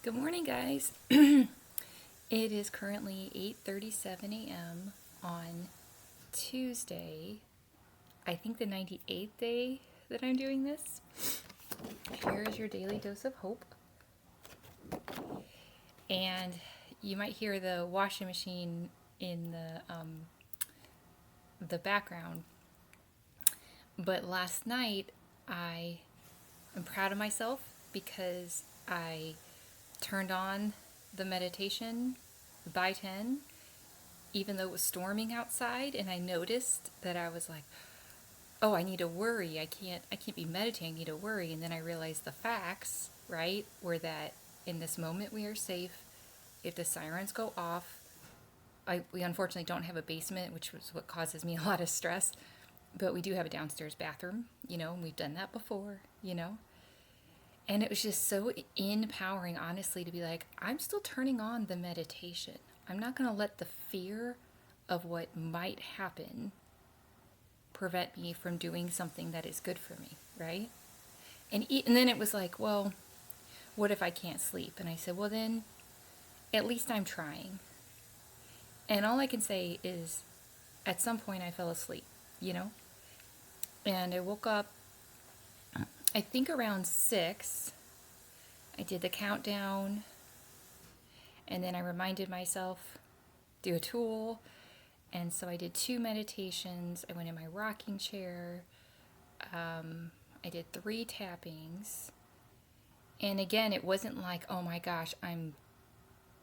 Good morning, guys. It is currently 8:37 a.m. on Tuesday. I think the 98th day that I'm doing this. Here is your daily dose of hope. And you might hear the washing machine in the background. But last night I'm proud of myself because I turned on the meditation by 10 even though it was storming outside, and I noticed that I was like, oh, I need to worry. I can't be meditating. I need to worry. And then I realized the facts, right, were that in this moment we are safe. If the sirens go off, we unfortunately don't have a basement, which was what causes me a lot of stress, but we do have a downstairs bathroom, and we've done that before. And it was just so empowering, honestly, to be like, I'm still turning on the meditation. I'm not going to let the fear of what might happen prevent me from doing something that is good for me, right? And then it was like, well, what if I can't sleep? And I said, well, then at least I'm trying. And all I can say is at some point I fell asleep, you know? And I woke up, I think around 6. I did the countdown, and then I reminded myself, do a tool. And so I did 2 meditations. I went in my rocking chair. I did 3 tappings. And again, it wasn't like, oh my gosh, I'm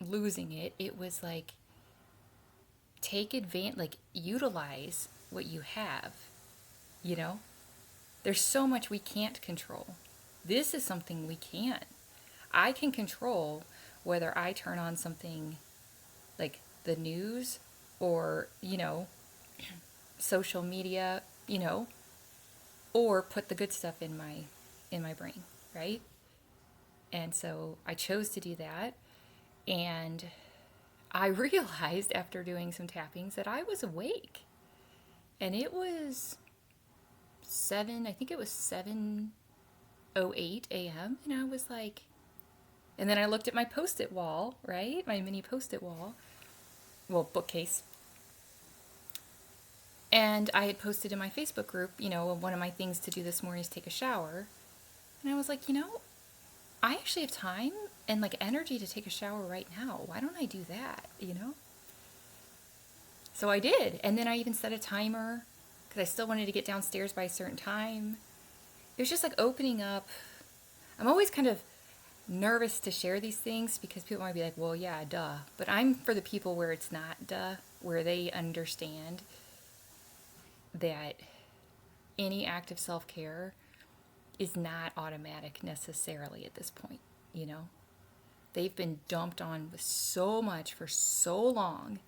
losing it. It was like, take advantage, like, utilize what you have, you know? There's so much we can't control. This is something we can. I can control whether I turn on something like the news or, social media, or put the good stuff in my brain, right? And so I chose to do that, and I realized after doing some tappings that I was awake. And it was 7, I think it was 7:08 a.m. and I was like, and then I looked at my post-it wall, right? My mini post-it wall, well, bookcase. And I had posted in my Facebook group, one of my things to do this morning is take a shower. And I was like, I actually have time and like energy to take a shower right now. Why don't I do that? So I did. And then I even set a timer because I still wanted to get downstairs by a certain time. It was just like opening up. I'm always kind of nervous to share these things because people might be like, well, yeah, duh. But I'm for the people where it's not duh, where they understand that any act of self-care is not automatic necessarily at this point. They've been dumped on with so much for so long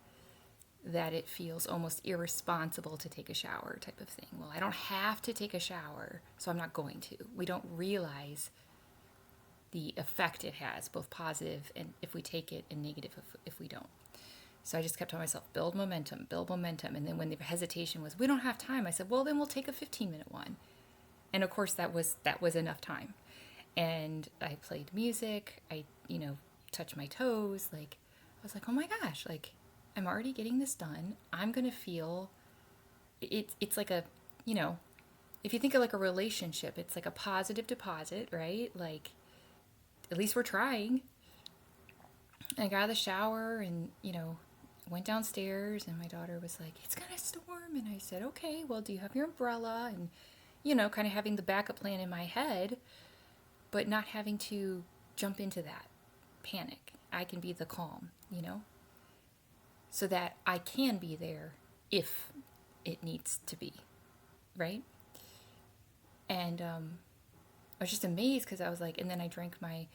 that it feels almost irresponsible to take a shower type of thing. Well, I don't have to take a shower, so I'm not going to. We don't realize the effect it has, both positive and if we take it, and negative if we don't. So I just kept telling myself, build momentum, build momentum. And then when the hesitation was, we don't have time, I said, well, then we'll take a 15-minute one. And of course, that was enough time. And I played music. I, touched my toes. Like, I was like, oh my gosh, like, I'm already getting this done. I'm going to feel, it's like a, if you think of like a relationship, it's like a positive deposit, right? Like, at least we're trying. I got out of the shower and, went downstairs, and my daughter was like, it's gonna storm. And I said, okay, well, do you have your umbrella? And, kind of having the backup plan in my head, but not having to jump into that panic. I can be the calm, so that I can be there if it needs to be, right? And I was just amazed because I was like, and then I drank my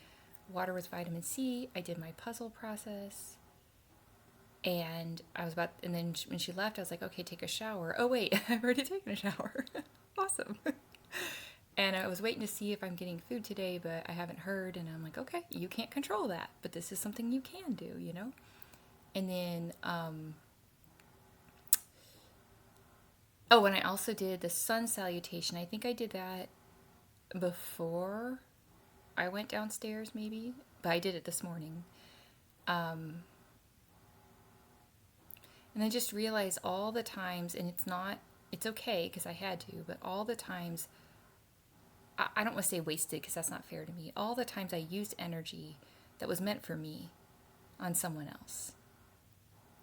water with vitamin C. I did my puzzle process. And and then when she left, I was like, okay, take a shower. Oh, wait, I've already taken a shower. Awesome. And I was waiting to see if I'm getting food today, but I haven't heard. And I'm like, okay, you can't control that, but this is something you can do. And then, oh, and I also did the sun salutation. I think I did that before I went downstairs, maybe. but I did it this morning. And I just realized all the times, and it's okay because I had to, but all the times, I don't want to say wasted because that's not fair to me. All the times I used energy that was meant for me on someone else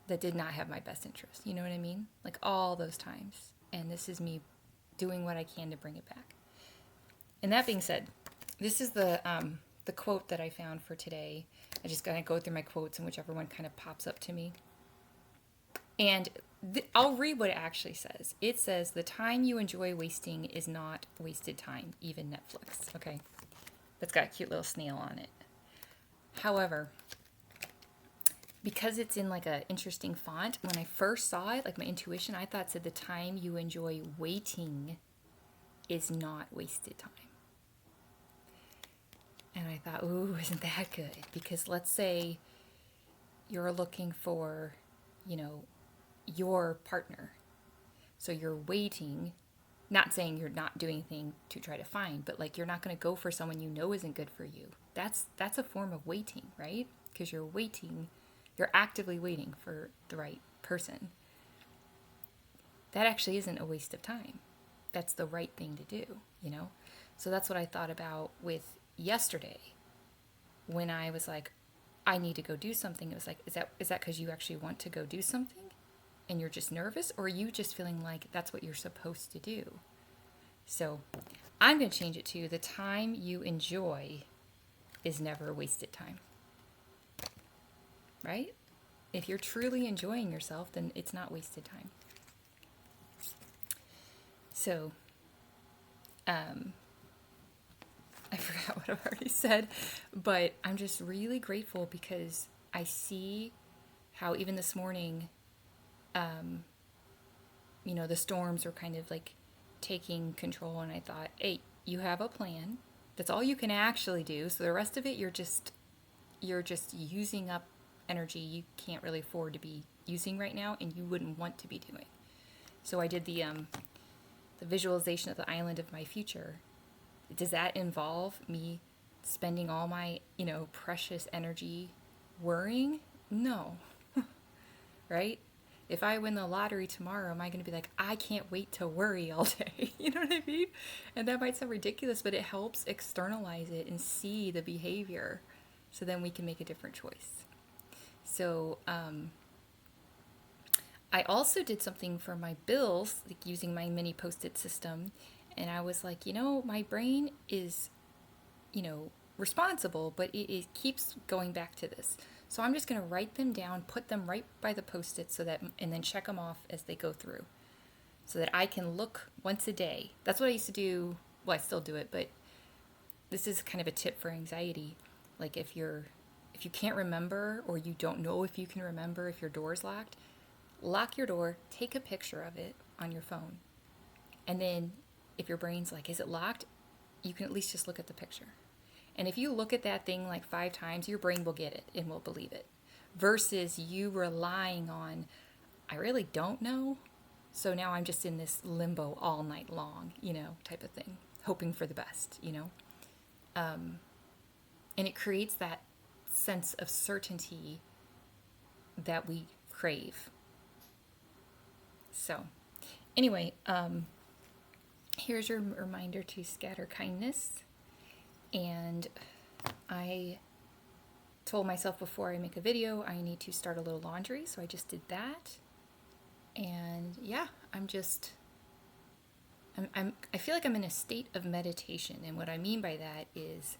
that did not have my best interest. You know what I mean? Like all those times. And this is me doing what I can to bring it back. And that being said, this is the quote that I found for today. I just gotta go through my quotes and whichever one kind of pops up to me. And I'll read what it actually says. It says, "The time you enjoy wasting is not wasted time, even Netflix." Okay. That's got a cute little snail on it. However, because it's in like a interesting font, when I first saw it, like my intuition, I thought it said the time you enjoy waiting is not wasted time. And I thought, ooh, isn't that good? Because let's say you're looking for, your partner. So you're waiting, not saying you're not doing anything to try to find, but like you're not going to go for someone you know isn't good for you. That's a form of waiting, right? Because you're actively waiting for the right person. That actually isn't a waste of time. That's the right thing to do, So that's what I thought about with yesterday when I was like, I need to go do something. It was like, is that because you actually want to go do something and you're just nervous, or are you just feeling like that's what you're supposed to do? So I'm going to change it to the time you enjoy is never wasted time. Right? If you're truly enjoying yourself, then it's not wasted time. So, I forgot what I've already said, but I'm just really grateful because I see how even this morning, the storms are kind of like taking control, and I thought, hey, you have a plan. That's all you can actually do. So the rest of it, you're just using up energy you can't really afford to be using right now, and you wouldn't want to be doing. So I did the visualization of the island of my future. Does that involve me spending all my, precious energy worrying? No. Right? If I win the lottery tomorrow, am I going to be like, I can't wait to worry all day? You know what I mean? And that might sound ridiculous, but it helps externalize it and see the behavior so then we can make a different choice. So, I also did something for my bills, like using my mini Post-it system. And I was like, my brain is, responsible, but it keeps going back to this. So I'm just going to write them down, put them right by the Post-it and then check them off as they go through so that I can look once a day. That's what I used to do. Well, I still do it, but this is kind of a tip for anxiety. Like if you can't remember, or you don't know if you can remember if your door is locked, lock your door, take a picture of it on your phone. And then if your brain's like, is it locked? You can at least just look at the picture. And if you look at that thing like 5 times, your brain will get it and will believe it. Versus you relying on, I really don't know. So now I'm just in this limbo all night long, type of thing. Hoping for the best, And it creates that sense of certainty that we crave. So, anyway, here's your reminder to scatter kindness. And I told myself before I make a video, I need to start a little laundry. So I just did that. And yeah, I feel like I'm in a state of meditation. And what I mean by that is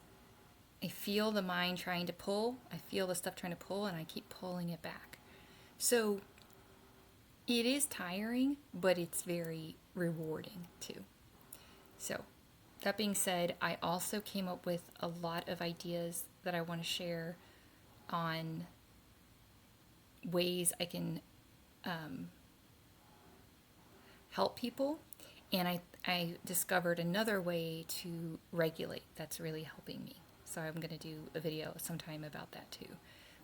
I feel the mind trying to pull. I feel the stuff trying to pull, and I keep pulling it back. So it is tiring, but it's very rewarding too. So that being said, I also came up with a lot of ideas that I want to share on ways I can help people. And I discovered another way to regulate that's really helping me. So I'm going to do a video sometime about that too.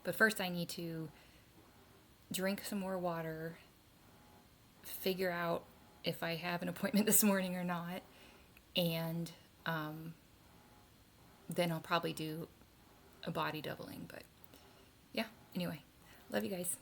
But first I need to drink some more water, figure out if I have an appointment this morning or not, and then I'll probably do a body doubling. But yeah, anyway, love you guys.